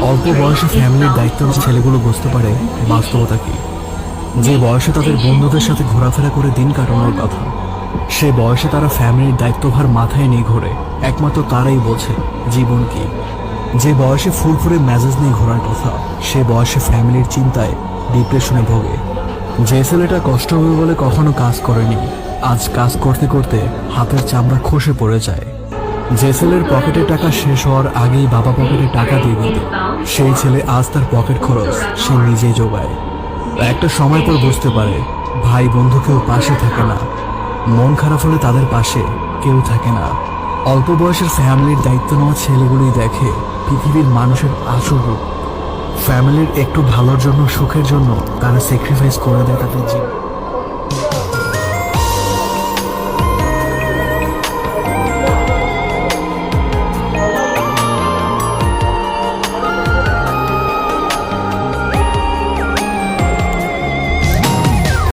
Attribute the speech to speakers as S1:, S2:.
S1: অল্প বয়সে ফ্যামিলির দায়িত্ব ছেলেগুলো বুঝতে পারে বাস্তবতা কি। যে বয়সে তাদের বন্ধুদের সাথে ঘোরাফেরা করে দিন কাটানোর কথা, সে বয়সে তারা ফ্যামিলির দায়িত্বভার মাথায় নিয়ে ঘোরে। একমাত্র তারাই বোঝে জীবন কি। যে বয়সে ফুরফুরে মেজাজ নিয়ে ঘোরার কথা, সে বয়সে ফ্যামিলির চিন্তায় ডিপ্রেশনে ভোগে। যে ছেলেটা কষ্ট হবে বলে কখনো কাজ করেনি, আজ কাজ করতে করতে হাতের চামড়া খসে পড়ে যায়। যে ছেলের পকেটে টাকা শেষ হওয়ার আগেই বাবা পকেটে টাকা দিয়ে দিত, সেই ছেলে আজ তার পকেট খরচ সে নিজেই জোগায়। একটা সময় পর বুঝতে পারে ভাই বন্ধু কেউ পাশে থাকে না, মন খারাপ হলে তাদের পাশে কেউ থাকে না। অল্প বয়সের ফ্যামিলির দায়িত্ব নেওয়া ছেলেগুলোই দেখে পৃথিবীর মানুষের আসল রূপ। ফ্যামিলির একটু ভালোর জন্য, সুখের জন্য তারা স্যাক্রিফাইস করে দেয় তাদের জীবন।